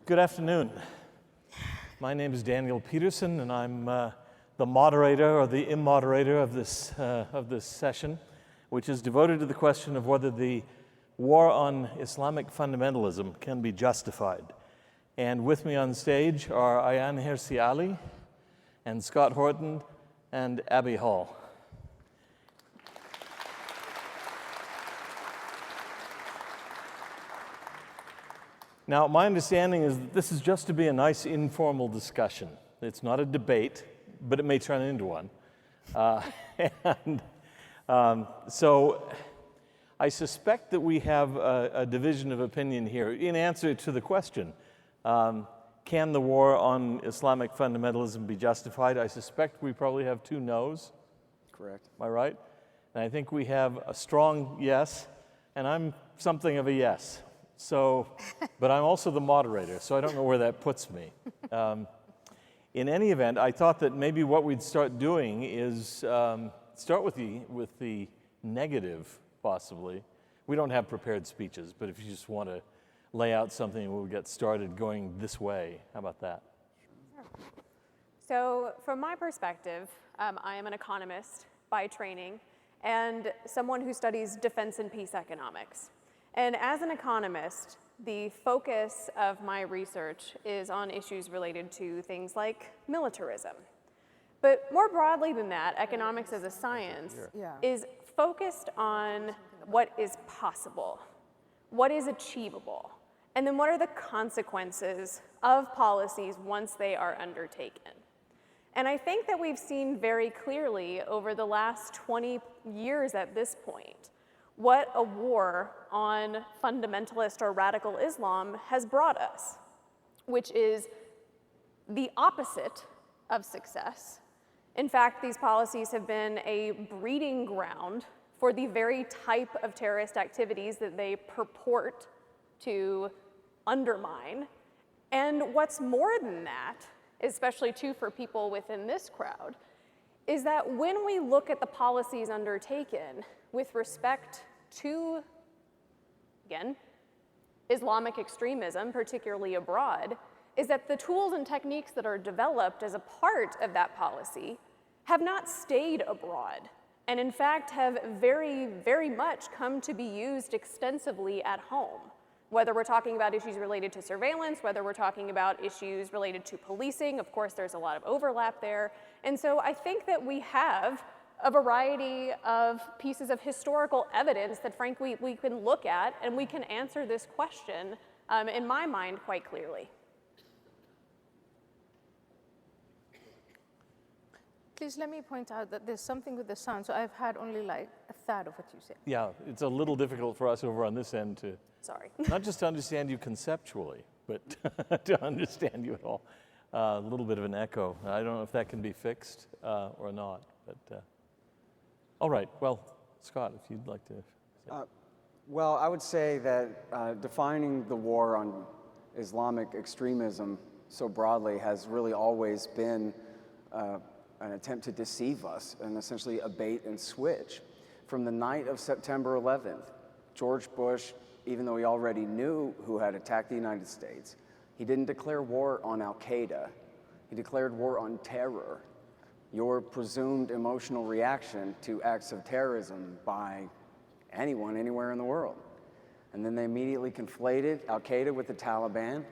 Good afternoon. My name is Daniel Peterson, and I'm the moderator or the immoderator of this session, which is devoted to the question of whether the war on Islamic fundamentalism can be justified. And with me on stage are Ayaan Hirsi and Scott Horton and Abby Hall. Now, my understanding is that this is just to be a nice informal discussion. It's not a debate, but it may turn into one. So I suspect that we have a division of opinion here. In answer to the question, can the war on Islamic fundamentalism be justified? I suspect we probably have two no's. Correct. Am I right? And I think we have a strong yes, and I'm something of a yes. So, but I'm also the moderator, so I don't know where that puts me. In any event, I thought that maybe what we'd start doing is start with the negative, possibly. We don't have prepared speeches, but if you just want to lay out something, we'll get started going this way. How about that? Sure. So, from my perspective, I am an economist by training and someone who studies defense and peace economics. And as an economist, the focus of my research is on issues related to things like militarism. But more broadly than that, economics as a science is focused on what is possible, what is achievable, and then what are the consequences of policies once they are undertaken. And I think that we've seen very clearly over the last 20 years at this point what a war on fundamentalist or radical Islam has brought us, which is the opposite of success. In fact, these policies have been a breeding ground for the very type of terrorist activities that they purport to undermine. And what's more than that, especially too for people within this crowd, is that when we look at the policies undertaken with respect to, again, Islamic extremism, particularly abroad, is that the tools and techniques that are developed as a part of that policy have not stayed abroad, and in fact have very, very much come to be used extensively at home. Whether we're talking about issues related to surveillance, whether we're talking about issues related to policing, of course there's a lot of overlap there. And so I think that we have a variety of pieces of historical evidence that frankly we can look at and we can answer this question, in my mind, quite clearly. Please let me point out that there's something with the sound, so I've had only like a third of what you said. Yeah, it's a little difficult for us over on this end to, Sorry. not just to understand you conceptually, but to understand you at all. A little bit of an echo. I don't know if that can be fixed or not, but all right. Well, Scott, if you'd like to say. Well, I would say that defining the war on Islamic extremism so broadly has really always been an attempt to deceive us and essentially a bait and switch. From the night of September 11th, George Bush, even though he already knew who had attacked the United States, he didn't declare war on Al-Qaeda. He declared war on terror, your presumed emotional reaction to acts of terrorism by anyone, anywhere in the world. And then they immediately conflated Al-Qaeda with the Taliban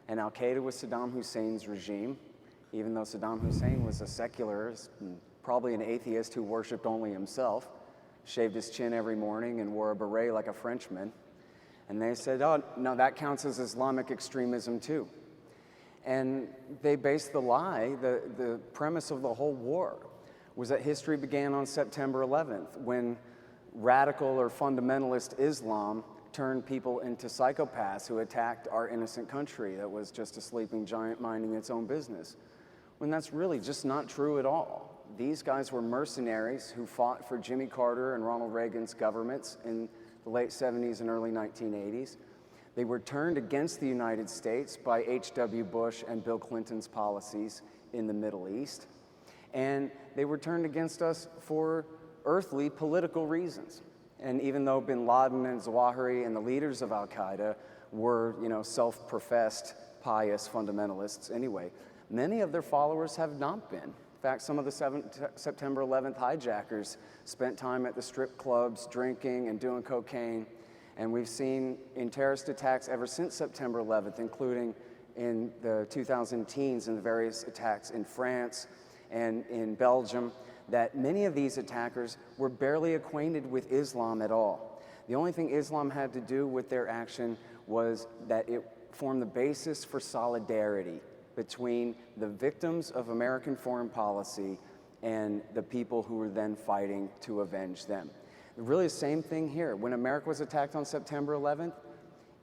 and Al-Qaeda with Saddam Hussein's regime, even though Saddam Hussein was a secularist and probably an atheist who worshipped only himself, shaved his chin every morning and wore a beret like a Frenchman. And they said, oh, no, that counts as Islamic extremism too. And they based the lie, the premise of the whole war was that history began on September 11th when radical or fundamentalist Islam turned people into psychopaths who attacked our innocent country that was just a sleeping giant minding its own business. When that's really just not true at all. These guys were mercenaries who fought for Jimmy Carter and Ronald Reagan's governments in the late 70s and early 1980s. They were turned against the United States by H.W. Bush and Bill Clinton's policies in the Middle East. And they were turned against us for earthly political reasons. And even though bin Laden and Zawahiri and the leaders of Al-Qaeda were, self-professed pious fundamentalists anyway. Many of their followers have not been. In fact, some of the September 11th hijackers spent time at the strip clubs drinking and doing cocaine. And we've seen in terrorist attacks ever since September 11th, including in the 2010s and the various attacks in France and in Belgium, that many of these attackers were barely acquainted with Islam at all. The only thing Islam had to do with their action was that it formed the basis for solidarity between the victims of American foreign policy and the people who were then fighting to avenge them. Really the same thing here. When America was attacked on September 11th,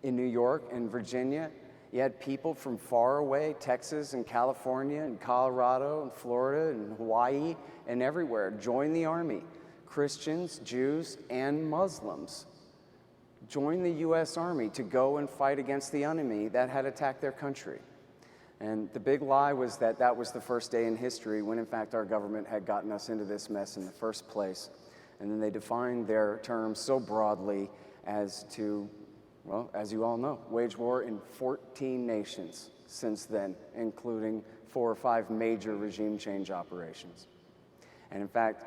in New York and Virginia, you had people from far away, Texas and California and Colorado and Florida and Hawaii and everywhere, join the army. Christians, Jews, and Muslims joined the US Army to go and fight against the enemy that had attacked their country. And the big lie was that that was the first day in history when in fact our government had gotten us into this mess in the first place. And then they defined their terms so broadly as to, well, as you all know, wage war in 14 nations since then, including 4 or 5 major regime change operations. And in fact,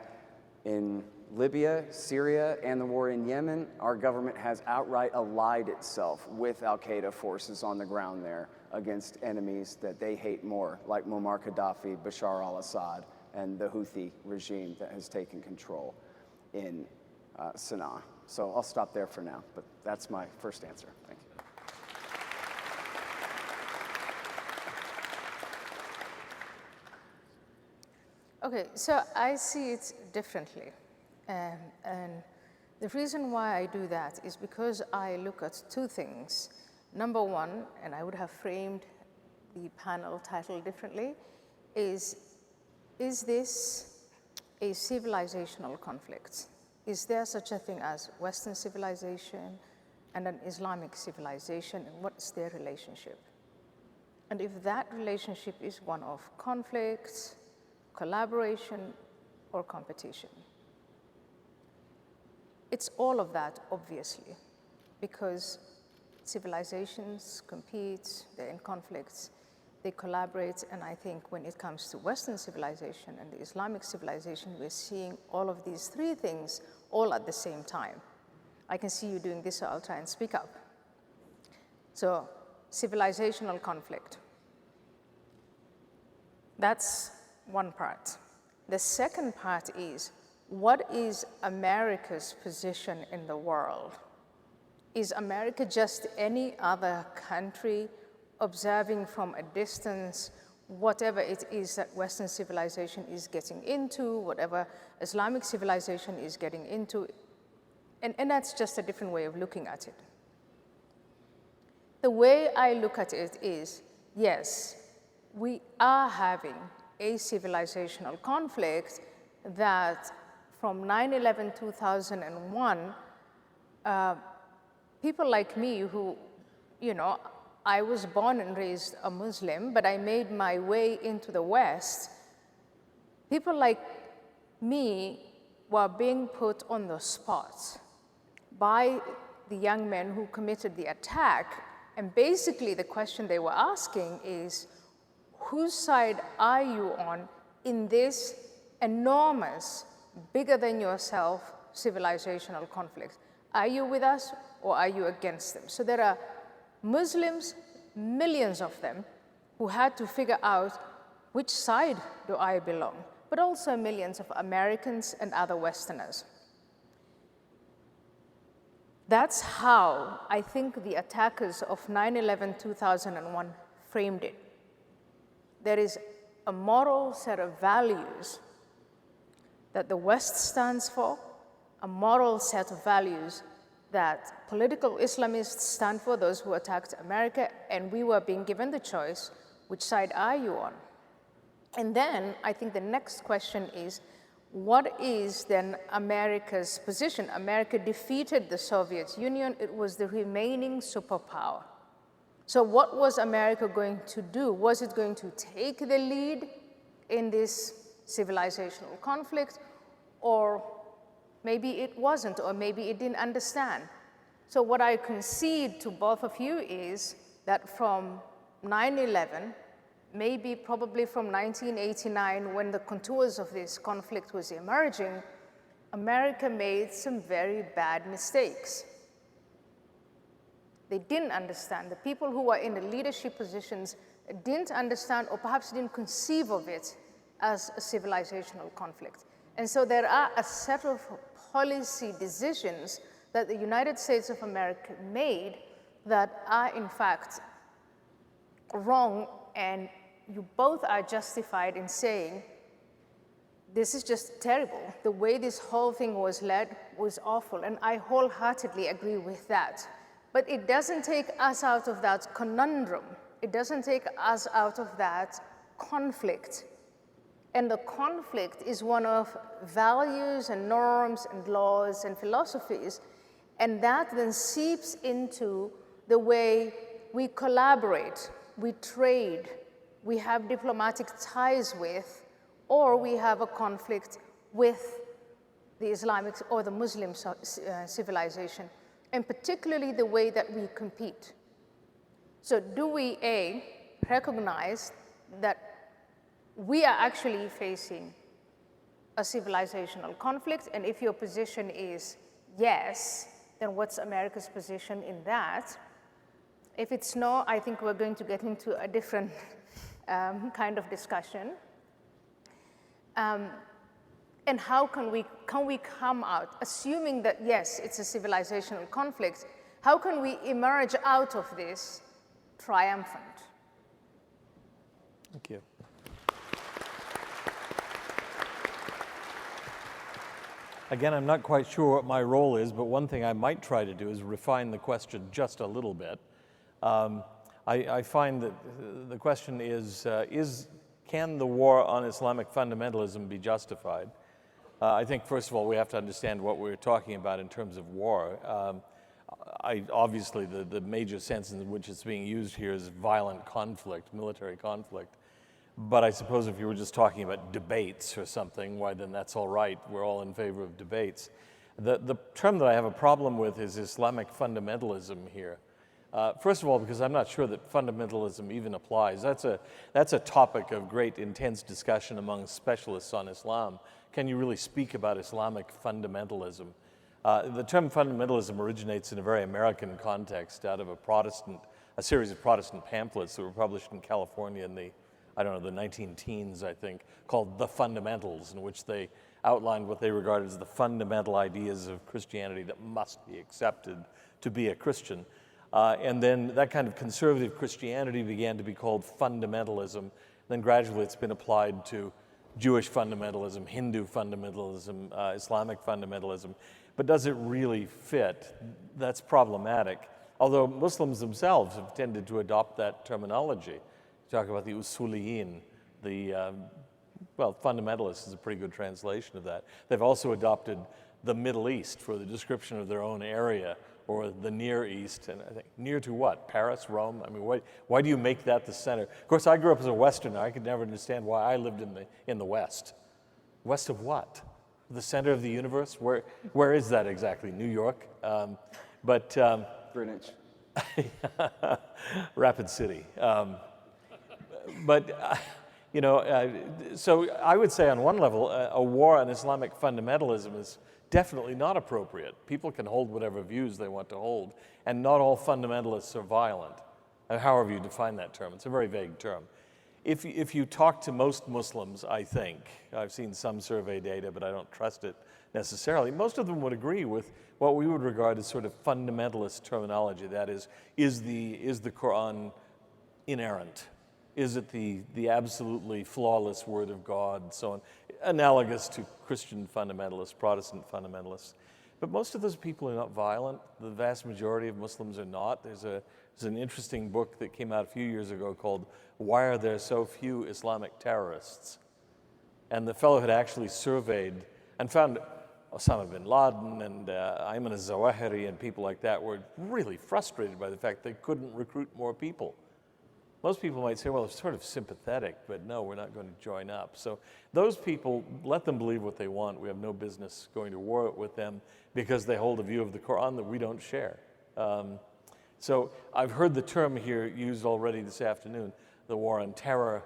in Libya, Syria, and the war in Yemen, our government has outright allied itself with al-Qaeda forces on the ground there against enemies that they hate more, like Muammar Gaddafi, Bashar al-Assad, and the Houthi regime that has taken control in Sana'a. So I'll stop there for now, but that's my first answer. Thank you. Okay, so I see it differently. And the reason why I do that is because I look at 2 things. Number one, and I would have framed the panel title differently, is this a civilizational conflict? Is there such a thing as Western civilization and an Islamic civilization, and what's their relationship? And if that relationship is one of conflict, collaboration, or competition. It's all of that, obviously, because civilizations compete, they're in conflicts, they collaborate, and I think when it comes to Western civilization and the Islamic civilization, we're seeing all of these 3 things all at the same time. I can see you doing this, so I'll try and speak up. So, civilizational conflict. That's one part. The second part is, what is America's position in the world? Is America just any other country observing from a distance whatever it is that Western civilization is getting into, whatever Islamic civilization is getting into? And that's just a different way of looking at it. The way I look at it is, yes, we are having a civilizational conflict that from 9/11/2001, people like me who, I was born and raised a Muslim, but I made my way into the West. People like me were being put on the spot by the young men who committed the attack. And basically the question they were asking is, whose side are you on in this enormous, bigger than yourself civilizational conflict? Are you with us or are you against them? So there are Muslims, millions of them, who had to figure out which side do I belong, but also millions of Americans and other Westerners. That's how I think the attackers of 9/11/2001 framed it. There is a moral set of values that the West stands for, a moral set of values that political Islamists stand for, those who attacked America, and we were being given the choice, which side are you on? And then I think the next question is, what is then America's position? America defeated the Soviet Union. It was the remaining superpower. So what was America going to do? Was it going to take the lead in this civilizational conflict? Or maybe it wasn't, or maybe it didn't understand. So what I concede to both of you is that from 9/11, maybe probably from 1989 when the contours of this conflict was emerging, America made some very bad mistakes. They didn't understand. The people who were in the leadership positions didn't understand or perhaps didn't conceive of it as a civilizational conflict. And so there are a set of policy decisions that the United States of America made that are in fact wrong, and you both are justified in saying, this is just terrible. The way this whole thing was led was awful, and I wholeheartedly agree with that. But it doesn't take us out of that conundrum. It doesn't take us out of that conflict. And the conflict is one of values and norms and laws and philosophies, and that then seeps into the way we collaborate, we trade, we have diplomatic ties with, or we have a conflict with the Islamic or the Muslim civilization, and particularly the way that we compete. So do we, A, recognize that we are actually facing a civilizational conflict, and if your position is yes, then what's America's position in that? If it's no, I think we're going to get into a different kind of discussion. And how can we come out, assuming that yes, it's a civilizational conflict, how can we emerge out of this triumphant? Thank you. Again, I'm not quite sure what my role is, but one thing I might try to do is refine the question just a little bit. I find that the question is can the war on Islamic fundamentalism be justified? I think, first of all, we have to understand what we're talking about in terms of war. Obviously, the major sense in which it's being used here is violent conflict, military conflict. But I suppose if you were just talking about debates or something, why then that's all right. We're all in favor of debates. The term that I have a problem with is Islamic fundamentalism here. First of all, because I'm not sure that fundamentalism even applies. That's a topic of great intense discussion among specialists on Islam. Can you really speak about Islamic fundamentalism? The term fundamentalism originates in a very American context out of a series of Protestant pamphlets that were published in California in the 19-teens, I think, called The Fundamentals, in which they outlined what they regarded as the fundamental ideas of Christianity that must be accepted to be a Christian. And then that kind of conservative Christianity began to be called fundamentalism. Then gradually it's been applied to Jewish fundamentalism, Hindu fundamentalism, Islamic fundamentalism. But does it really fit? That's problematic. Although Muslims themselves have tended to adopt that terminology. Talk about the usuliyin, fundamentalists is a pretty good translation of that. They've also adopted the Middle East for the description of their own area, or the Near East, and I think, near to what? Paris, Rome? I mean, why do you make that the center? Of course, I grew up as a Westerner. I could never understand why I lived in the West. West of what? The center of the universe? Where is that exactly? New York? Greenwich. Rapid City. So I would say on one level, a war on Islamic fundamentalism is definitely not appropriate. People can hold whatever views they want to hold, and not all fundamentalists are violent, however you define that term. It's a very vague term. If you talk to most Muslims, I think, I've seen some survey data, but I don't trust it necessarily, most of them would agree with what we would regard as sort of fundamentalist terminology. That is the Quran inerrant? Is it the absolutely flawless word of God, so on, analogous to Christian fundamentalists, Protestant fundamentalists. But most of those people are not violent. The vast majority of Muslims are not. There's an interesting book that came out a few years ago called Why Are There So Few Islamic Terrorists? And the fellow had actually surveyed and found Osama bin Laden and Ayman al-Zawahiri and people like that were really frustrated by the fact they couldn't recruit more people. Most people might say, well, it's sort of sympathetic, but no, we're not going to join up. So those people, let them believe what they want. We have no business going to war with them because they hold a view of the Quran that we don't share. So I've heard the term here used already this afternoon, the war on terror,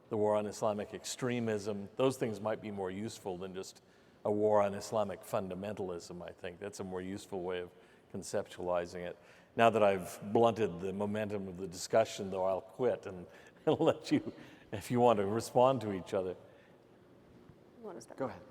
the war on Islamic extremism. Those things might be more useful than just a war on Islamic fundamentalism, I think. That's a more useful way of conceptualizing it. Now that I've blunted the momentum of the discussion, though, I'll quit and I'll let you, if you want to respond to each other. You want to start? Go ahead.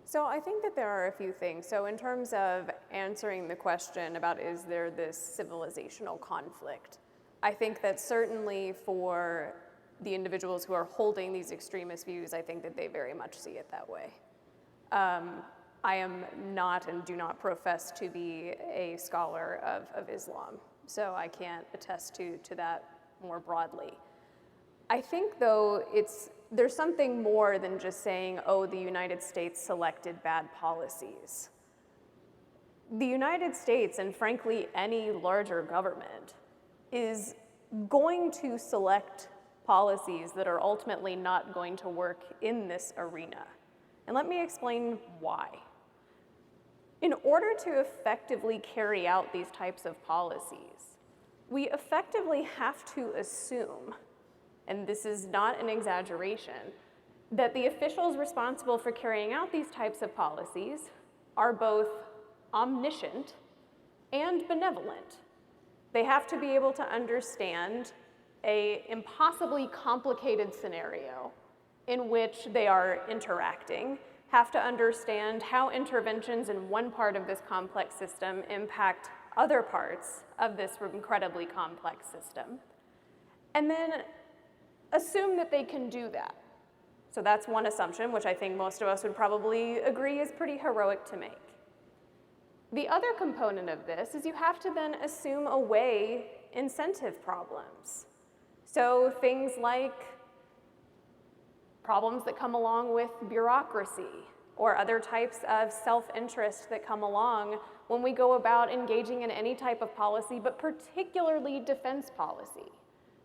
So I think that there are a few things. So in terms of answering the question about is there this civilizational conflict, I think that certainly for the individuals who are holding these extremist views, I think that they very much see it that way. I am not and do not profess to be a scholar of Islam, so I can't attest to that more broadly. I think, though, there's something more than just saying, oh, the United States selected bad policies. The United States, and frankly any larger government, is going to select policies that are ultimately not going to work in this arena. And let me explain why. In order to effectively carry out these types of policies, we effectively have to assume, and this is not an exaggeration, that the officials responsible for carrying out these types of policies are both omniscient and benevolent. They have to be able to understand an impossibly complicated scenario in which they are interacting, have to understand how interventions in one part of this complex system impact other parts of this incredibly complex system, and then assume that they can do that. So that's one assumption, which I think most of us would probably agree is pretty heroic to make. The other component of this is you have to then assume away incentive problems. So things like problems that come along with bureaucracy or other types of self-interest that come along when we go about engaging in any type of policy, but particularly defense policy.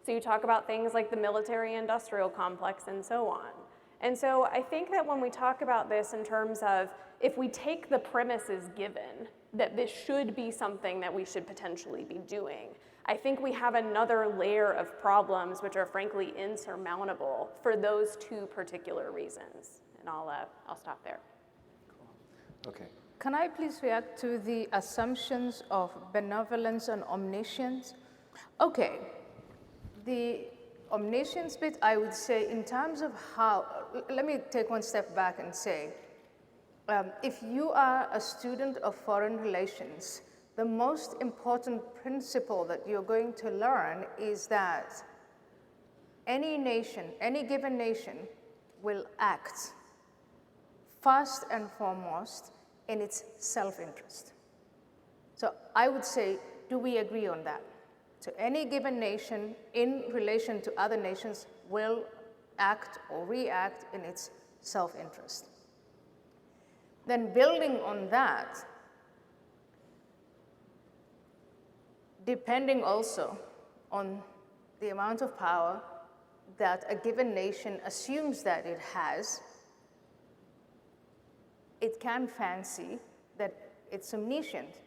So you talk about things like the military-industrial complex and so on. And so I think that when we talk about this in terms of if we take the premise as given that this should be something that we should potentially be doing, I think we have another layer of problems which are frankly insurmountable for those two particular reasons. And I'll stop there. Cool. Okay. Can I please react to the assumptions of benevolence and omniscience? Okay, the omniscience bit, I would say in terms of how, let me take one step back and say, if you are a student of foreign relations, the most important principle that you're going to learn is that any nation, any given nation, will act first and foremost in its self-interest. So I would say, do we agree on that? So any given nation in relation to other nations will act or react in its self-interest. Then building on that, depending also on the amount of power that a given nation assumes that it has, it can fancy that it's omniscient.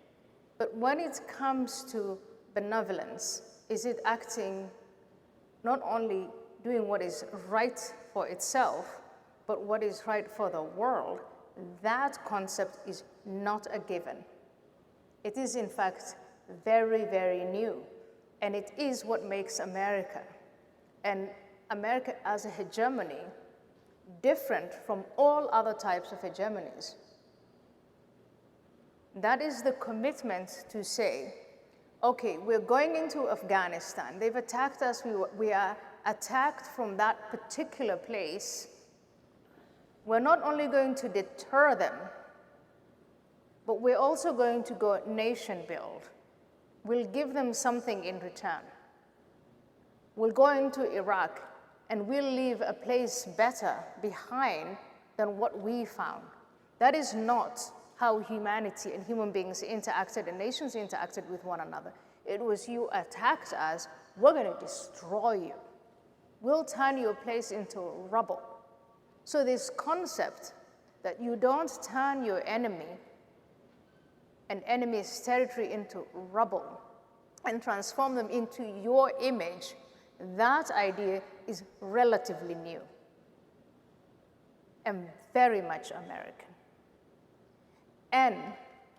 But when it comes to benevolence, is it acting not only doing what is right for itself, but what is right for the world? That concept is not a given. It is, in fact, very, very new. And it is what makes America, and America as a hegemony, different from all other types of hegemonies. That is the commitment to say, okay, we're going into Afghanistan. They've attacked us. We are attacked from that particular place. We're not only going to deter them, but we're also going to go nation build. We'll give them something in return. We'll go into Iraq, and we'll leave a place better behind than what we found. That is not how humanity and human beings interacted and nations interacted with one another. It was, you attacked us, we're going to destroy you. We'll turn your place into rubble. So this concept that you don't turn your enemy, an enemy's territory, into rubble, and transform them into your image, that idea is relatively new and very much American. And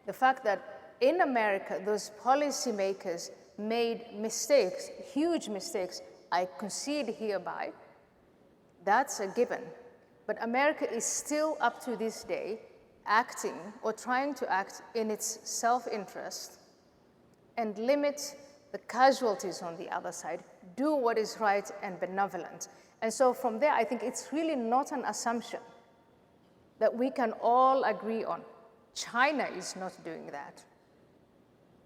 the fact that in America, those policymakers made mistakes, huge mistakes, I concede hereby, that's a given. But America is still, up to this day, acting or trying to act in its self-interest and limit the casualties on the other side, do what is right and benevolent. And so from there, I think it's really not an assumption that we can all agree on. China is not doing that.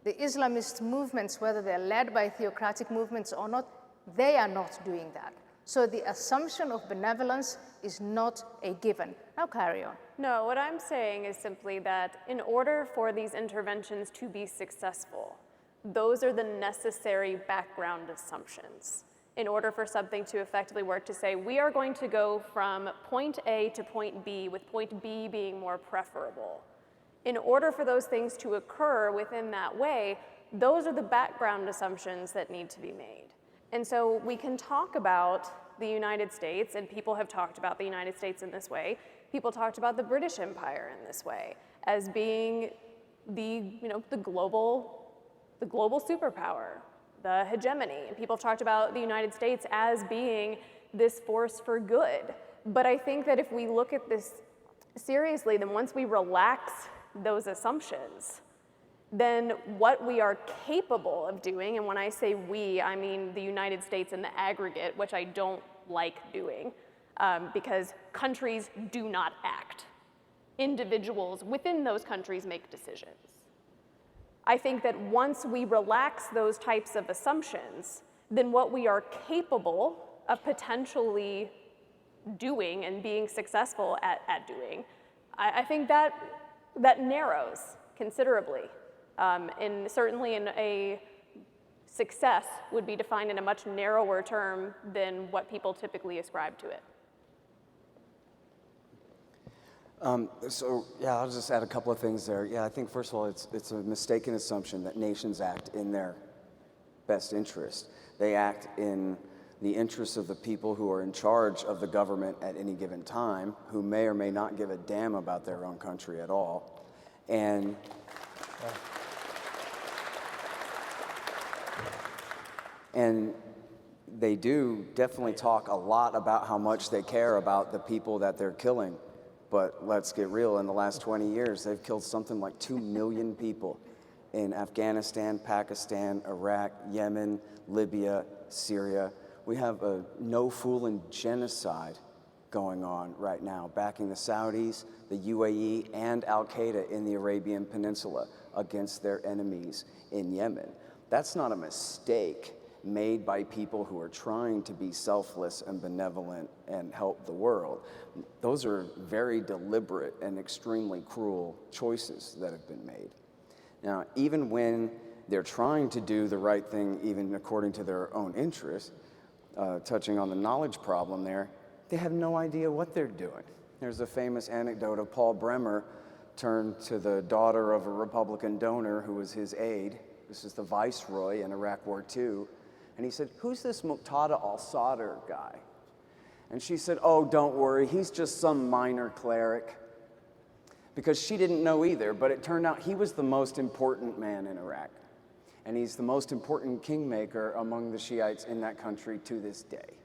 The Islamist movements, whether they're led by theocratic movements or not, they are not doing that. So the assumption of benevolence is not a given. Now carry on. No, what I'm saying is simply that in order for these interventions to be successful, those are the necessary background assumptions. In order for something to effectively work, to say, we are going to go from point A to point B, with point B being more preferable. In order for those things to occur within that way, those are the background assumptions that need to be made. And so we can talk about the United States, and people have talked about the United States in this way. People talked about the British Empire in this way, as being the global superpower, the hegemony. And people talked about the United States as being this force for good. But I think that if we look at this seriously, then once we relax those assumptions, then what we are capable of doing, and when I say we, I mean the United States in the aggregate, which I don't like doing, because countries do not act. Individuals within those countries make decisions. I think that once we relax those types of assumptions, then what we are capable of potentially doing and being successful at doing, I think that narrows considerably. And certainly in a success would be defined in a much narrower term than what people typically ascribe to it. I'll just add a couple of things there. Yeah, I think first of all, it's a mistaken assumption that nations act in their best interest. They act in the interests of the people who are in charge of the government at any given time, who may or may not give a damn about their own country at all. And they do definitely talk a lot about how much they care about the people that they're killing. But let's get real, in the last 20 years, they've killed something like 2 million people in Afghanistan, Pakistan, Iraq, Yemen, Libya, Syria. We have a no-fooling genocide going on right now, backing the Saudis, the UAE, and Al-Qaeda in the Arabian Peninsula against their enemies in Yemen. That's not a mistake made by people who are trying to be selfless and benevolent and help the world. Those are very deliberate and extremely cruel choices that have been made. Now, even when they're trying to do the right thing, even according to their own interests, touching on the knowledge problem there, they have no idea what they're doing. There's a famous anecdote of Paul Bremer turned to the daughter of a Republican donor who was his aide. This is the viceroy in Iraq War II. And he said, "Who's this Muqtada al-Sadr guy?" And she said, "Oh, don't worry, he's just some minor cleric." Because she didn't know either, but it turned out he was the most important man in Iraq. And he's the most important kingmaker among the Shiites in that country to this day.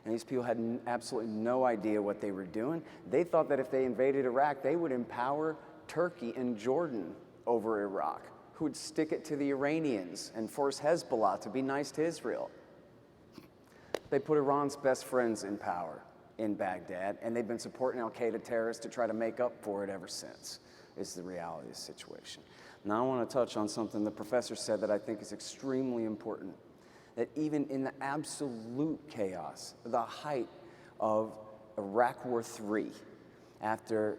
And these people had absolutely no idea what they were doing. They thought that if they invaded Iraq, they would empower Turkey and Jordan over Iraq, who would stick it to the Iranians and force Hezbollah to be nice to Israel. They put Iran's best friends in power in Baghdad, and they've been supporting al-Qaeda terrorists to try to make up for it ever since, is the reality of the situation. Now I want to touch on something the professor said that I think is extremely important, that even in the absolute chaos, the height of Iraq War III, after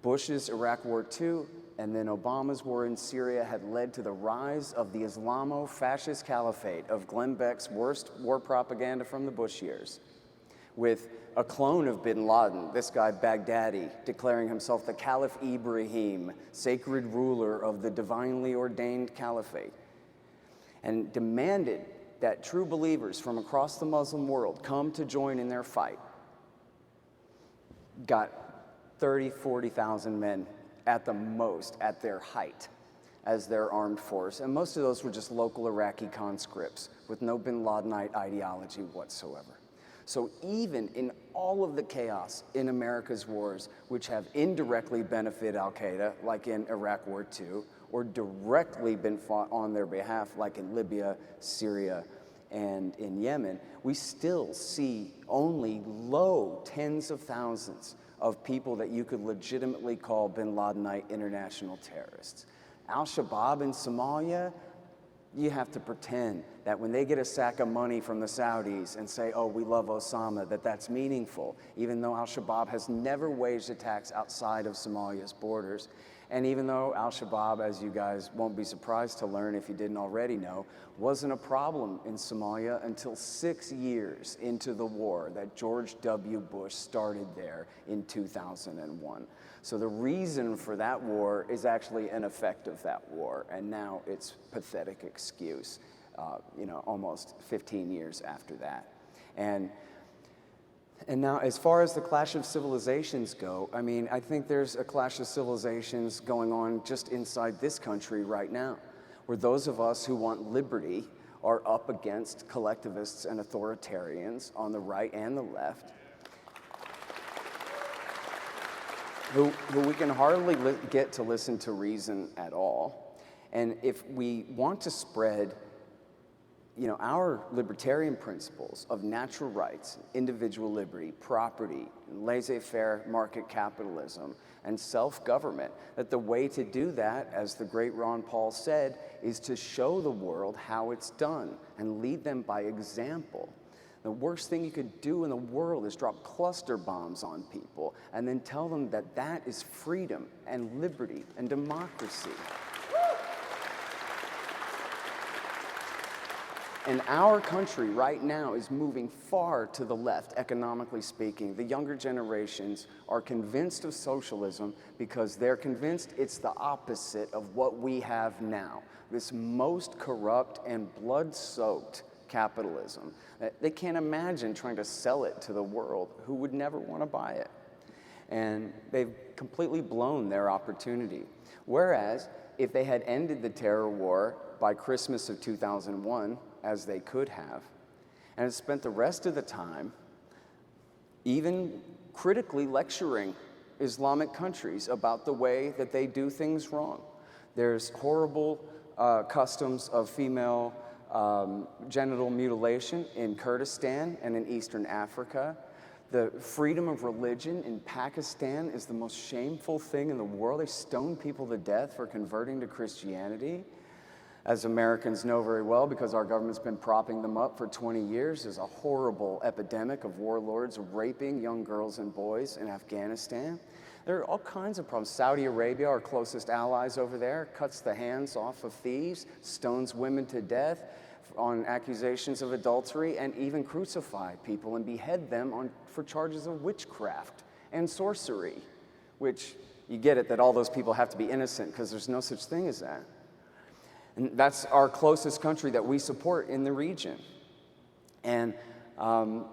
Bush's Iraq War II and then Obama's war in Syria had led to the rise of the Islamo-fascist caliphate of Glenn Beck's worst war propaganda from the Bush years, with a clone of bin Laden, this guy Baghdadi, declaring himself the Caliph Ibrahim, sacred ruler of the divinely ordained caliphate. and demanded that true believers from across the Muslim world come to join in their fight. Got 30, 40,000 men at the most at their height as their armed force, and most of those were just local Iraqi conscripts with no bin Ladenite ideology whatsoever. So even in all of the chaos in America's wars, which have indirectly benefited al-Qaeda, like in Iraq War II, or directly been fought on their behalf, like in Libya, Syria, and in Yemen, we still see only low tens of thousands of people that you could legitimately call bin Ladenite international terrorists. Al-Shabaab in Somalia, you have to pretend that when they get a sack of money from the Saudis and say, oh, we love Osama, that's meaningful, even though Al-Shabaab has never waged attacks outside of Somalia's borders. And even though Al-Shabaab, as you guys won't be surprised to learn if you didn't already know, wasn't a problem in Somalia until 6 years into the war that George W. Bush started there in 2001. So the reason for that war is actually an effect of that war, and now it's pathetic excuse, almost 15 years after that. And now, as far as the clash of civilizations go, I mean, I think there's a clash of civilizations going on just inside this country right now, where those of us who want liberty are up against collectivists and authoritarians on the right and the left, who we can hardly get to listen to reason at all. And if we want to spread our libertarian principles of natural rights, individual liberty, property, laissez-faire market capitalism, and self-government, that the way to do that, as the great Ron Paul said, is to show the world how it's done and lead them by example. The worst thing you could do in the world is drop cluster bombs on people and then tell them that that is freedom and liberty and democracy. And our country right now is moving far to the left, economically speaking. The younger generations are convinced of socialism because they're convinced it's the opposite of what we have now, this most corrupt and blood-soaked capitalism. They can't imagine trying to sell it to the world, who would never want to buy it. And they've completely blown their opportunity. Whereas, if they had ended the terror war by Christmas of 2001, as they could have, and had spent the rest of the time even critically lecturing Islamic countries about the way that they do things wrong. There's horrible customs of female genital mutilation in Kurdistan and in Eastern Africa. The freedom of religion in Pakistan is the most shameful thing in the world. They stone people to death for converting to Christianity. As Americans know very well, because our government's been propping them up for 20 years, there's a horrible epidemic of warlords raping young girls and boys in Afghanistan. There are all kinds of problems. Saudi Arabia, our closest allies over there, cuts the hands off of thieves, stones women to death on accusations of adultery, and even crucify people and behead them for charges of witchcraft and sorcery, which you get it that all those people have to be innocent because there's no such thing as that. And that's our closest country that we support in the region. And the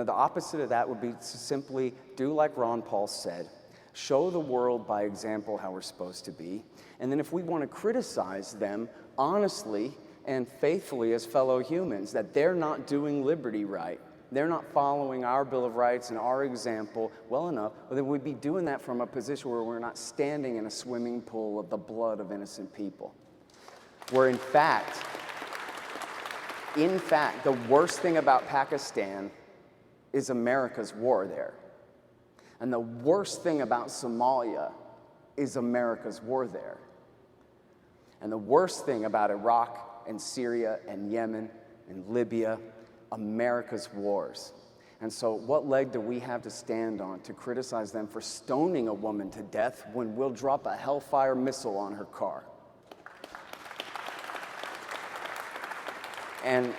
opposite of that would be to simply do like Ron Paul said, show the world by example how we're supposed to be. And then if we want to criticize them honestly and faithfully as fellow humans, that they're not doing liberty right, they're not following our Bill of Rights and our example well enough, well, then we'd be doing that from a position where we're not standing in a swimming pool of the blood of innocent people. Where in fact, the worst thing about Pakistan is America's war there. And the worst thing about Somalia is America's war there. And the worst thing about Iraq and Syria and Yemen and Libya, America's wars. And so what leg do we have to stand on to criticize them for stoning a woman to death when we'll drop a Hellfire missile on her car? And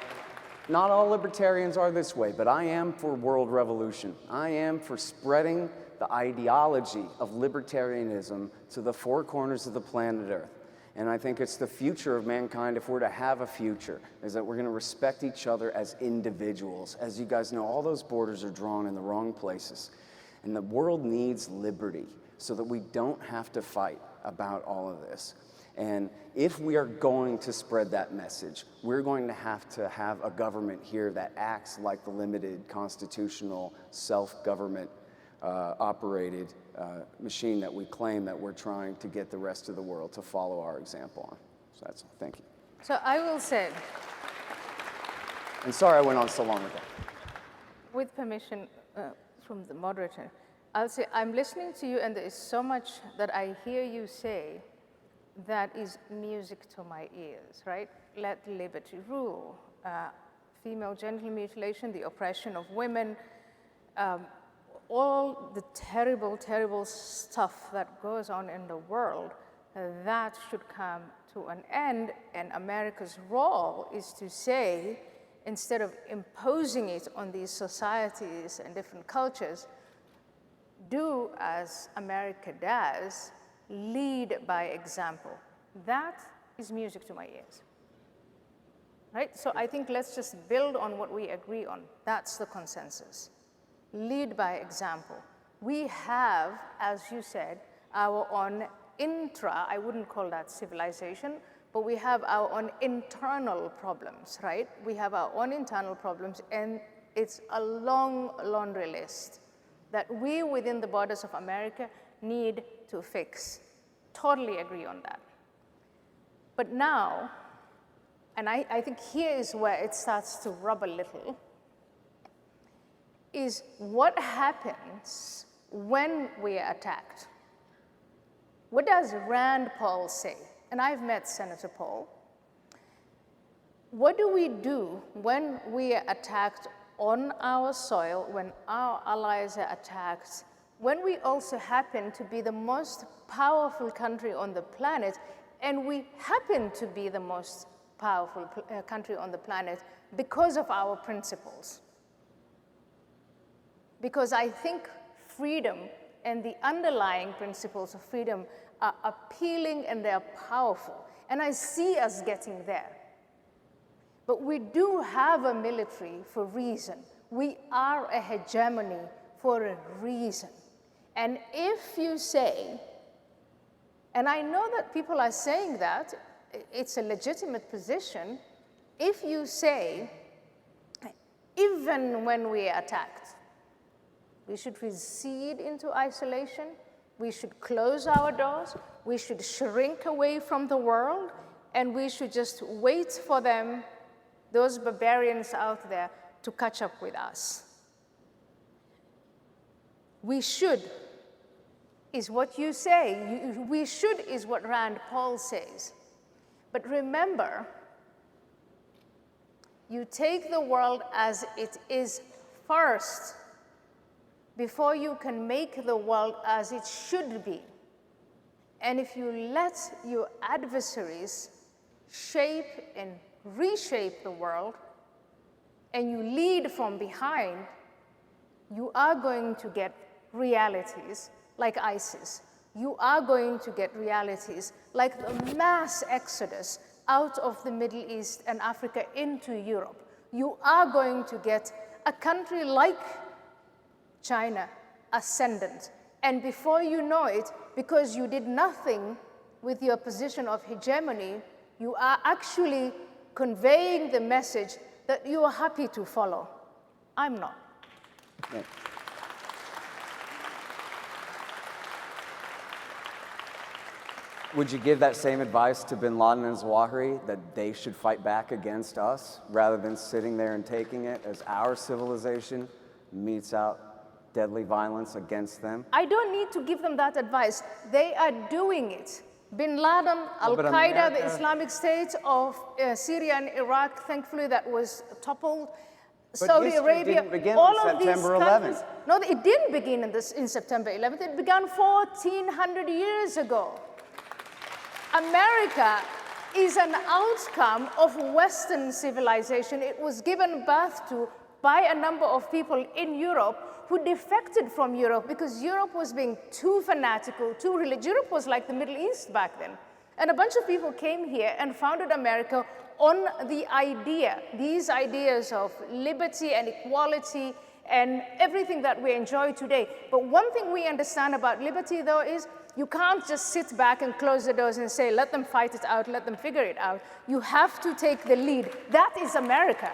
not all libertarians are this way, but I am for world revolution. I am for spreading the ideology of libertarianism to the four corners of the planet Earth. And I think it's the future of mankind, if we're to have a future, is that we're going to respect each other as individuals. As you guys know, all those borders are drawn in the wrong places. And the world needs liberty so that we don't have to fight about all of this. And if we are going to spread that message, we're going to have a government here that acts like the limited constitutional self-government operated machine that we claim that we're trying to get the rest of the world to follow our example on. So that's all. Thank you. So I will say, And sorry I went on so long with that. with permission from the moderator, I'll say I'm listening to you and there is so much that I hear you say that is music to my ears, right? Let liberty rule, female genital mutilation, the oppression of women, all the terrible, terrible stuff that goes on in the world, that should come to an end. And America's role is to say, instead of imposing it on these societies and different cultures, do as America does, lead by example. That is music to my ears. Right? So I think let's just build on what we agree on. That's the consensus. Lead by example. We have, as you said, our own I wouldn't call that civilization, but we have our own internal problems, right? We have our own internal problems, and it's a long laundry list that we within the borders of America need to fix. Totally agree on that. But now, and I think here is where it starts to rub a little, is what happens when we are attacked. What does Rand Paul say? And I've met Senator Paul. What do we do when we are attacked on our soil, when our allies are attacked, when we also happen to be the most powerful country on the planet, and we happen to be the most powerful country on the planet because of our principles? Because I think freedom and the underlying principles of freedom are appealing and they're powerful. And I see us getting there. But we do have a military for a reason. We are a hegemony for a reason. And if you say, and I know that people are saying that, it's a legitimate position, if you say, even when we are attacked, we should recede into isolation, we should close our doors, we should shrink away from the world, and we should just wait for them, those barbarians out there, to catch up with us. We should is what you say. We should is what Rand Paul says. But remember, you take the world as it is first before you can make the world as it should be. And if you let your adversaries shape and reshape the world, and you lead from behind, you are going to get realities like ISIS. You are going to get realities like the mass exodus out of the Middle East and Africa into Europe. You are going to get a country like China ascendant. And before you know it, because you did nothing with your position of hegemony, you are actually conveying the message that you are happy to follow. I'm not. Yeah. Would you give that same advice to bin Laden and Zawahiri, that they should fight back against us rather than sitting there and taking it as our civilization metes out deadly violence against them? I don't need to give them that advice. They are doing it. Bin Laden, Al-Qaeda, the Islamic State of Syria and Iraq, thankfully that was toppled. Saudi Arabia, didn't begin all on of these September countries. 11th. No, it didn't begin in September 11th. It began 1,400 years ago. America is an outcome of Western civilization. It was given birth to by a number of people in Europe who defected from Europe because Europe was being too fanatical, too religious. Europe was like the Middle East back then. And a bunch of people came here and founded America on these ideas of liberty and equality and everything that we enjoy today. But one thing we understand about liberty, though, is you can't just sit back and close the doors and say, let them fight it out, let them figure it out. You have to take the lead. That is America.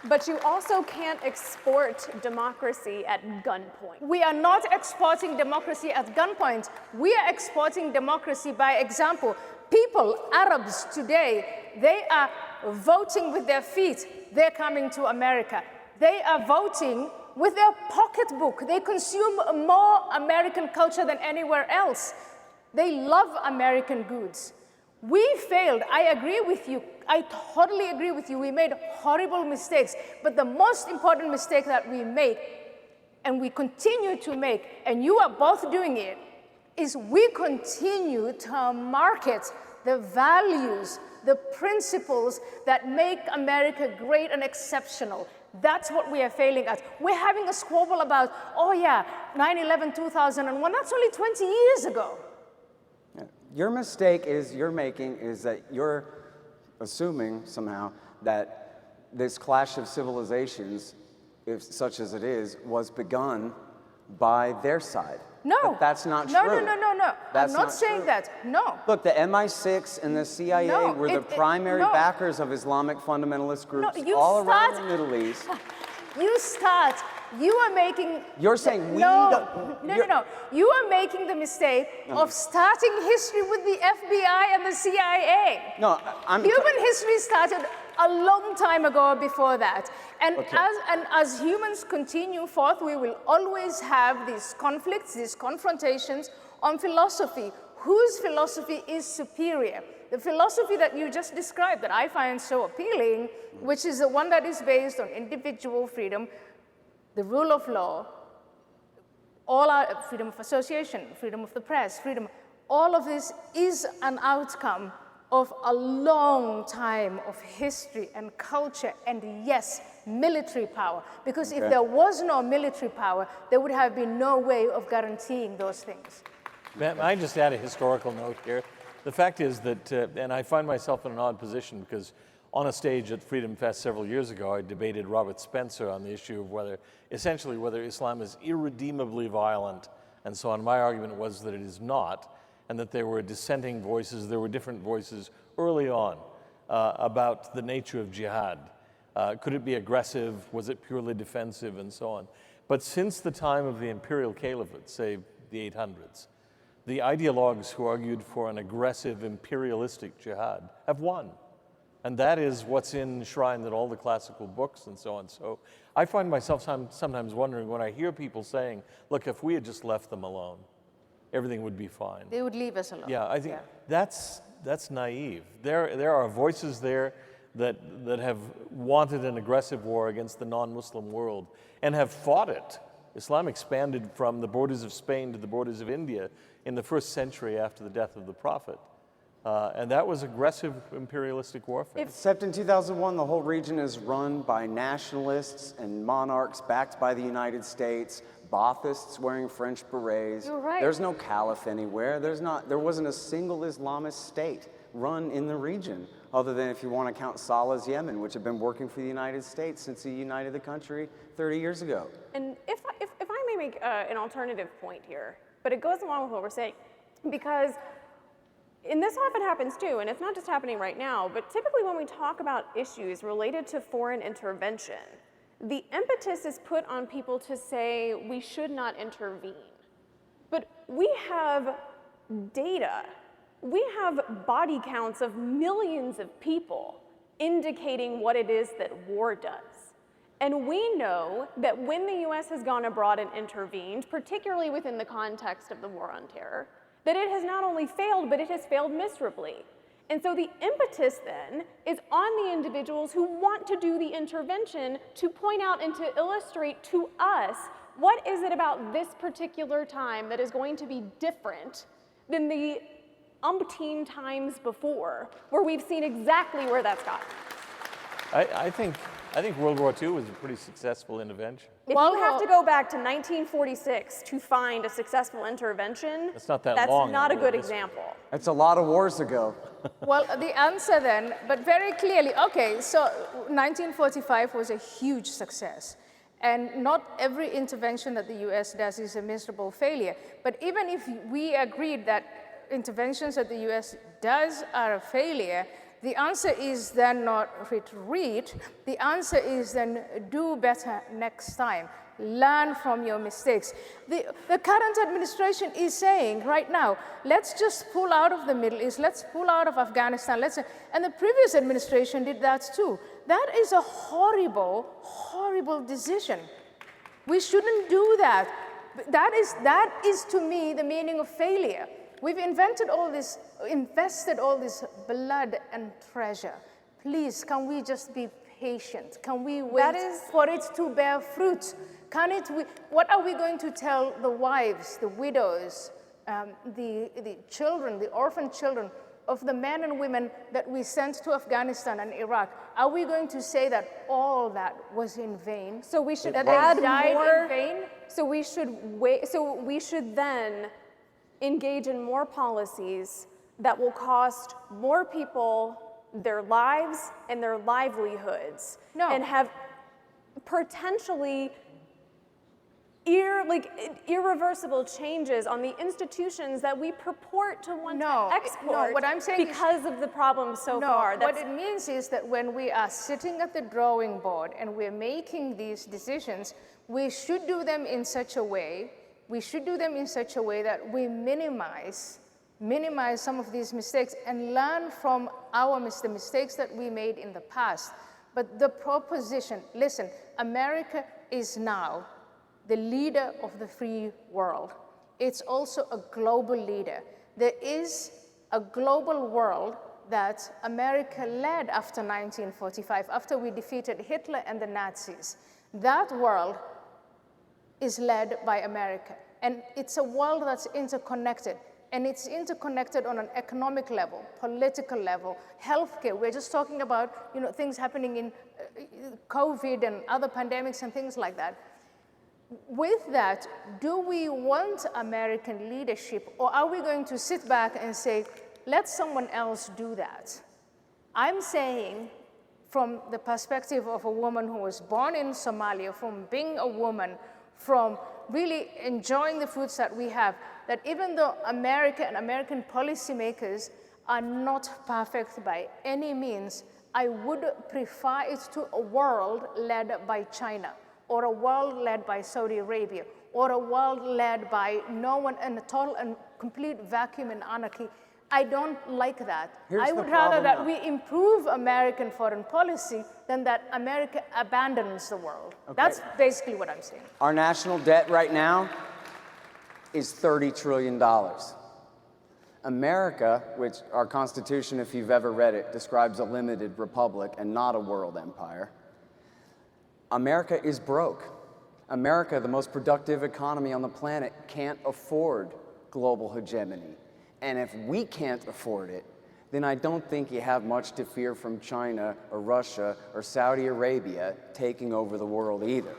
But you also can't export democracy at gunpoint. We are not exporting democracy at gunpoint. We are exporting democracy by example. People, Arabs today, they are voting with their feet. They're coming to America. They are voting with their pocketbook. They consume more American culture than anywhere else. They love American goods. We failed. I agree with you. I totally agree with you. We made horrible mistakes. But the most important mistake that we made, and we continue to make, and you are both doing it, is we continue to market the values, the principles that make America great and exceptional. That's what we are failing at. We're having a squabble about, oh yeah, 9/11, 2001, that's only 20 years ago. Your mistake you're making is that you're assuming somehow that this clash of civilizations, if such as it is, was begun by their side. No. But that's not no, true. No. That's I'm not saying true. that. No. Look, the MI6 and the CIA were the primary no. backers of Islamic fundamentalist groups No, around the Middle East. You are making... You're saying we don't... No. You are making the mistake of starting history with the FBI and the CIA. No, Human history started a long time ago before that. And, okay. as humans continue forth, we will always have these conflicts, these confrontations on philosophy. Whose philosophy is superior? The philosophy that you just described that I find so appealing, which is the one that is based on individual freedom, the rule of law, all our freedom of association, freedom of the press, all of this is an outcome of a long time of history and culture and, yes, military power. Because if there was no military power, there would have been no way of guaranteeing those things. May I just add a historical note here? The fact is that, and I find myself in an odd position because on a stage at Freedom Fest several years ago, I debated Robert Spencer on the issue of whether Islam is irredeemably violent. And so on, my argument was that it is not, and that there were dissenting voices, there were different voices early on about the nature of jihad. Could it be aggressive? Was it purely defensive? And so on. But since the time of the imperial caliphate, say the 800s, the ideologues who argued for an aggressive imperialistic jihad have won. And that is what's enshrined in all the classical books and so on. So I find myself sometimes wondering when I hear people saying, look, if we had just left them alone, everything would be fine. They would leave us alone. Yeah, I think that's naive. There are voices there that have wanted an aggressive war against the non-Muslim world and have fought it. Islam expanded from the borders of Spain to the borders of India in the first century after the death of the Prophet. And that was aggressive imperialistic warfare. Except in 2001, the whole region is run by nationalists and monarchs backed by the United States, Baathists wearing French berets. You're right. There's no caliph anywhere. There wasn't a single Islamist state run in the region, other than if you want to count Salah's Yemen, which had been working for the United States since he united the country 30 years ago. And if I may make an alternative point here, but it goes along with what we're saying, because and this often happens too, and it's not just happening right now, but typically when we talk about issues related to foreign intervention, the impetus is put on people to say we should not intervene. But we have data, we have body counts of millions of people indicating what it is that war does. And we know that when the US has gone abroad and intervened, particularly within the context of the war on terror, that it has not only failed, but it has failed miserably. And so the impetus then is on the individuals who want to do the intervention to point out and to illustrate to us what is it about this particular time that is going to be different than the umpteen times before, where we've seen exactly where that's gotten. I think I think World War II was a pretty successful intervention. If you have to go back to 1946 to find a successful intervention, That's not that long that's not a ago, good is it? example. It's a lot of wars ago. Well, the answer then, but very clearly, okay, so 1945 was a huge success. And not every intervention that the US does is a miserable failure. But even if we agreed that interventions that the US does are a failure, the answer is then not retreat. The answer is then do better next time. Learn from your mistakes. The current administration is saying right now, let's just pull out of the Middle East, let's pull out of Afghanistan, and the previous administration did that too. That is a horrible, horrible decision. We shouldn't do that. That is to me the meaning of failure. We've invested all this blood and treasure. Please, can we just be patient? Can we wait for it to bear fruit? What are we going to tell the wives, the widows, the children, the orphan children of the men and women that we sent to Afghanistan and Iraq? Are we going to say that all that was in vain? So we should That add they died more. in vain? So we should wait. So we should then engage in more policies that will cost more people their lives and their livelihoods, and have potentially irreversible changes on the institutions that we purport to want to export. No, what I'm saying because of the problems so far. What it means is that when we are sitting at the drawing board and we're making these decisions, we should do them in such a way. We should do them in such a way that we minimize some of these mistakes and learn from the mistakes that we made in the past. But the proposition, listen, America is now the leader of the free world. It's also a global leader. There is a global world that America led after 1945, after we defeated Hitler and the Nazis. That world is led by America. And it's a world that's interconnected. And it's interconnected on an economic level, political level, healthcare. We're just talking about things happening in COVID and other pandemics and things like that. With that, do we want American leadership, or are we going to sit back and say, let someone else do that? I'm saying, from the perspective of a woman who was born in Somalia, from being a woman, from really enjoying the fruits that we have, that even though America and American policymakers are not perfect by any means, I would prefer it to a world led by China, or a world led by Saudi Arabia, or a world led by no one, and a total and complete vacuum and anarchy. I don't like that. I would rather that we improve American foreign policy than that America abandons the world. Okay. That's basically what I'm saying. Our national debt right now is $30 trillion. America, which our Constitution, if you've ever read it, describes a limited republic and not a world empire. America is broke. America, the most productive economy on the planet, can't afford global hegemony. And if we can't afford it, then I don't think you have much to fear from China or Russia or Saudi Arabia taking over the world either.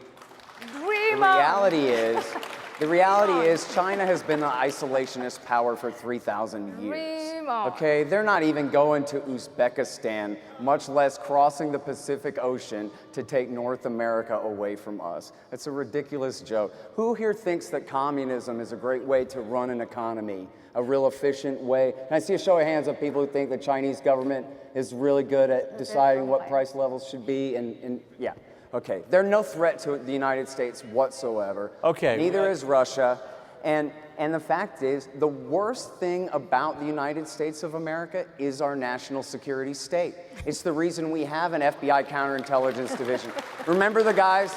Dream The reality is China has been an isolationist power for 3,000 years. Okay, they're not even going to Uzbekistan, much less crossing the Pacific Ocean to take North America away from us. It's a ridiculous joke. Who here thinks that communism is a great way to run an economy, a real efficient way? And I see a show of hands of people who think the Chinese government is really good at deciding what price levels should be, and yeah. Okay, they're no threat to the United States whatsoever. Okay. Neither is Russia. And the fact is, the worst thing about the United States of America is our national security state. It's the reason we have an FBI counterintelligence division. Remember the guys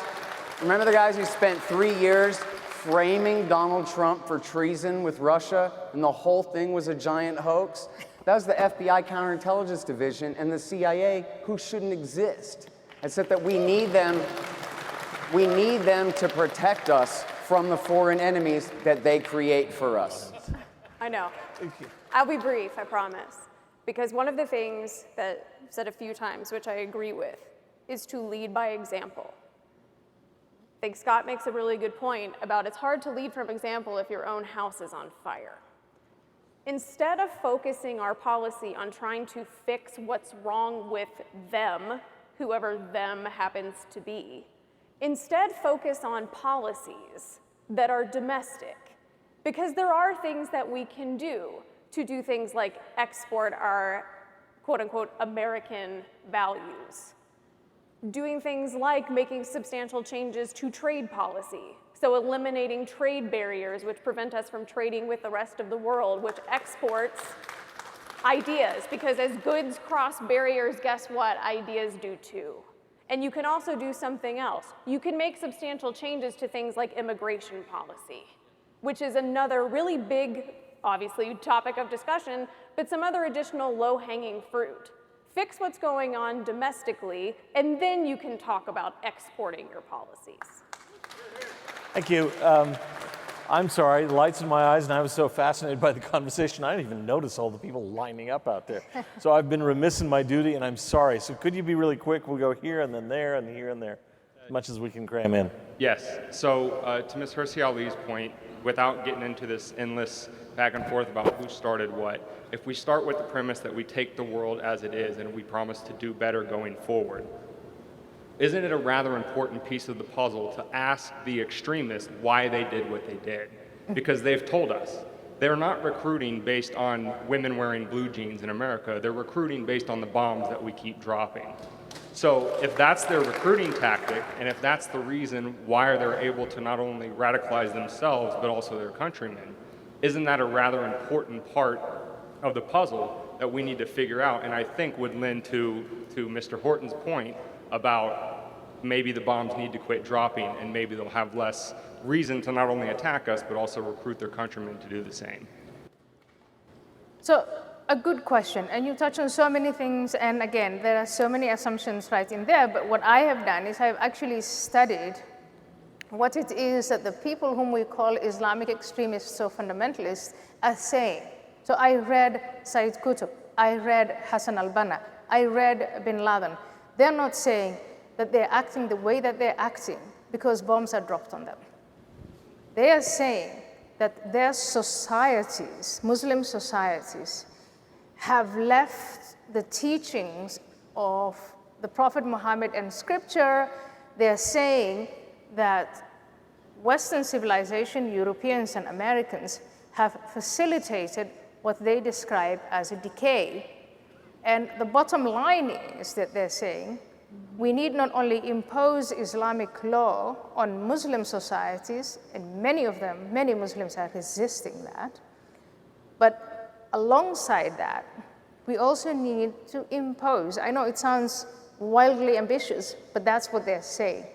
who spent 3 years framing Donald Trump for treason with Russia, and the whole thing was a giant hoax? That was the FBI counterintelligence division and the CIA, who shouldn't exist. Except that we need them to protect us from the foreign enemies that they create for us. I know. I'll be brief, I promise. Because one of the things that I've said a few times, which I agree with, is to lead by example. I think Scott makes a really good point about it's hard to lead from example if your own house is on fire. Instead of focusing our policy on trying to fix what's wrong with them, whoever them happens to be, instead focus on policies that are domestic. Because there are things that we can do to do things like export our quote-unquote American values. Doing things like making substantial changes to trade policy, so eliminating trade barriers which prevent us from trading with the rest of the world, which exports ideas, because as goods cross barriers, guess what? Ideas do too. And you can also do something else. You can make substantial changes to things like immigration policy, which is another really big, obviously, topic of discussion, but some other additional low-hanging fruit. Fix what's going on domestically, and then you can talk about exporting your policies. Thank you. I'm sorry, the light's in my eyes, and I was so fascinated by the conversation, I didn't even notice all the people lining up out there. So I've been remiss in my duty, and I'm sorry. So could you be really quick? We'll go here, and then there, and here, and there, as much as we can cram in. Yes. So to Ms. Hirsi Ali's point, without getting into this endless back and forth about who started what, if we start with the premise that we take the world as it is and we promise to do better going forward, isn't it a rather important piece of the puzzle to ask the extremists why they did what they did? Because they've told us. They're not recruiting based on women wearing blue jeans in America. They're recruiting based on the bombs that we keep dropping. So if that's their recruiting tactic, and if that's the reason why they're able to not only radicalize themselves, but also their countrymen, isn't that a rather important part of the puzzle that we need to figure out? And I think would lend to Mr. Horton's point about maybe the bombs need to quit dropping, and maybe they'll have less reason to not only attack us, but also recruit their countrymen to do the same. So, a good question, and you touch on so many things, and again, there are so many assumptions right in there, but what I have done is I've actually studied what it is that the people whom we call Islamic extremists or fundamentalists are saying. So I read Sayyid Qutb, I read Hassan al-Banna, I read Bin Laden. They're not saying that they're acting the way that they're acting because bombs are dropped on them. They are saying that their societies, Muslim societies, have left the teachings of the Prophet Muhammad and scripture. They're saying that Western civilization, Europeans and Americans, have facilitated what they describe as a decay. And the bottom line is that they're saying we need not only impose Islamic law on Muslim societies, and many of them, many Muslims are resisting that, but alongside that, we also need to impose, I know it sounds wildly ambitious, but that's what they're saying.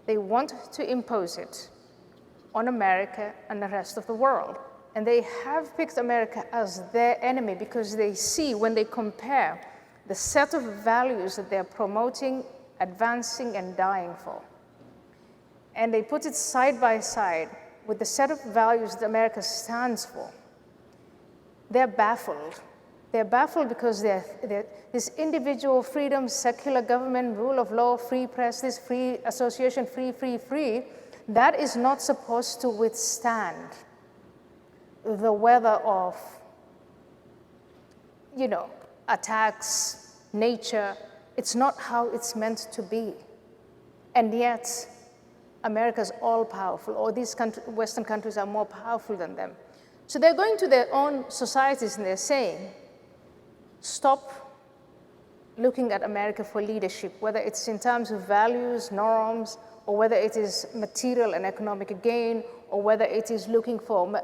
They want to impose it on America and the rest of the world. And they have picked America as their enemy because they see, when they compare the set of values that they're promoting, advancing, and dying for, and they put it side by side with the set of values that America stands for, they're baffled. They're baffled because this individual freedom, secular government, rule of law, free press, this free association, free, that is not supposed to withstand the weather of, attacks, nature. It's not how it's meant to be. And yet, America's all powerful, or these Western countries are more powerful than them. So they're going to their own societies and they're saying, stop looking at America for leadership, whether it's in terms of values, norms, or whether it is material and economic gain, or whether it is looking for,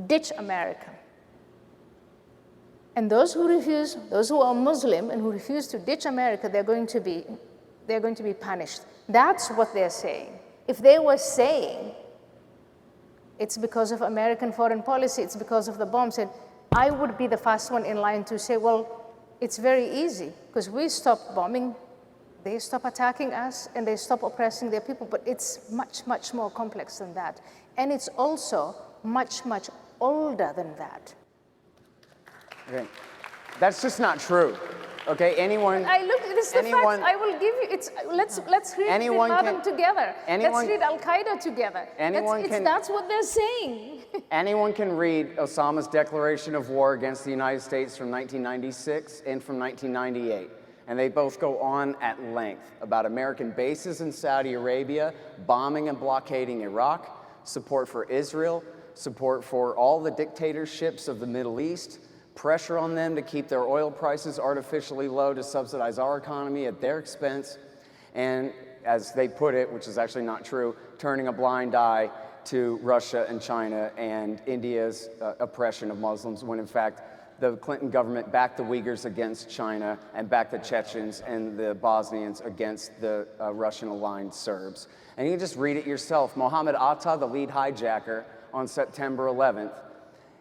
ditch America. And those who refuse, those who are Muslim and who refuse to ditch America, they're going to be punished. That's what they're saying. If they were saying it's because of American foreign policy, it's because of the bombs, and I would be the first one in line to say, well, it's very easy, because we stop bombing, they stop attacking us, and they stop oppressing their people, but it's much, much more complex than that. And it's also much, much older than that. Okay. That's just not true. Okay, anyone. I looked. This is the anyone- facts. I will give you. It's let's read Bin Anyone Laden can- together. anyone- Let's read Al Qaeda together. Anyone can- That's what they're saying. Anyone can read Osama's declaration of war against the United States from 1996 and from 1998. And they both go on at length about American bases in Saudi Arabia, bombing and blockading Iraq, support for Israel, support for all the dictatorships of the Middle East, pressure on them to keep their oil prices artificially low to subsidize our economy at their expense, and as they put it, which is actually not true, turning a blind eye to Russia and China and India's oppression of Muslims, when in fact the Clinton government backed the Uyghurs against China and backed the Chechens and the Bosnians against the Russian-aligned Serbs. And you can just read it yourself. Mohammed Atta, the lead hijacker, on September 11th,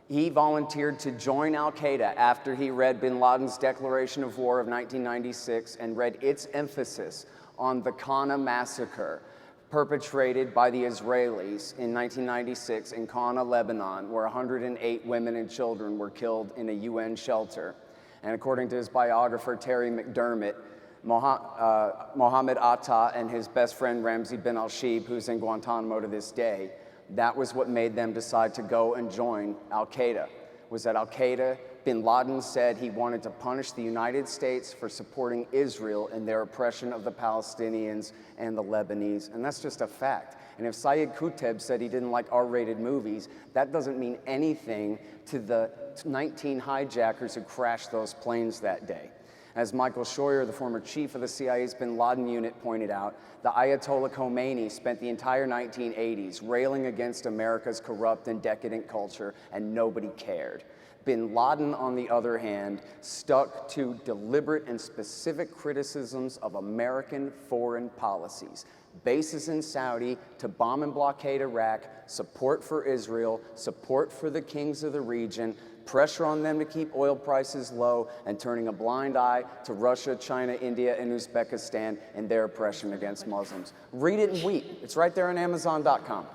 he volunteered to join al-Qaeda after he read bin Laden's declaration of war of 1996 and read its emphasis on the Qana massacre perpetrated by the Israelis in 1996 in Qana, Lebanon, where 108 women and children were killed in a UN shelter. And according to his biographer, Terry McDermott, Mohammed Atta and his best friend Ramzi bin al-Shibh, who's in Guantanamo to this day, that was what made them decide to go and join al-Qaeda, was that al-Qaeda, bin Laden said he wanted to punish the United States for supporting Israel in their oppression of the Palestinians and the Lebanese, and that's just a fact. And if Syed Qutb said he didn't like R-rated movies, that doesn't mean anything to the 19 hijackers who crashed those planes that day. As Michael Scheuer, the former chief of the CIA's bin Laden unit, pointed out, the Ayatollah Khomeini spent the entire 1980s railing against America's corrupt and decadent culture, and nobody cared. Bin Laden, on the other hand, stuck to deliberate and specific criticisms of American foreign policies. Bases in Saudi to bomb and blockade Iraq, support for Israel, support for the kings of the region, pressure on them to keep oil prices low, and turning a blind eye to Russia, China, India, and Uzbekistan and their oppression against Muslims. Read it and weep. It's right there on Amazon.com.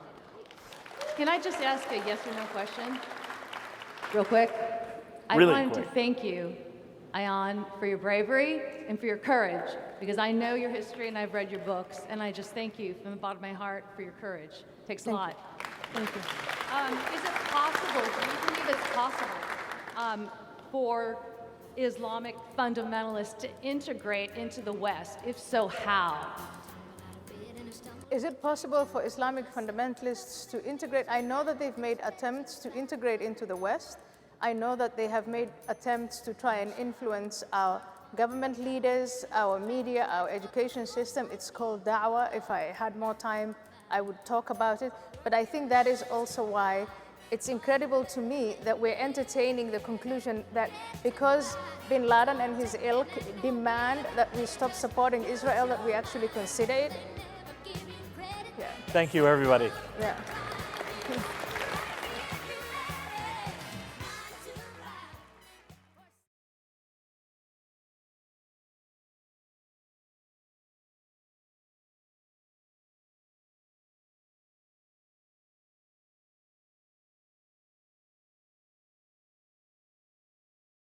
Can I just ask a yes or no question? Real quick. Really I wanted quick. to thank you, Ayaan, for your bravery and for your courage, because I know your history and I've read your books, and I just thank you from the bottom of my heart for your courage. It takes a lot. Thank you. Is it possible, do you believe it's possible for Islamic fundamentalists to integrate into the West? If so, how? Is it possible for Islamic fundamentalists to integrate? I know that they've made attempts to integrate into the West. I know that they have made attempts to try and influence our government leaders, our media, our education system. It's called da'wah. If I had more time, I would talk about it. But I think that is also why it's incredible to me that we're entertaining the conclusion that because bin Laden and his ilk demand that we stop supporting Israel, that we actually consider it. Yeah. Thank you, everybody. Yeah.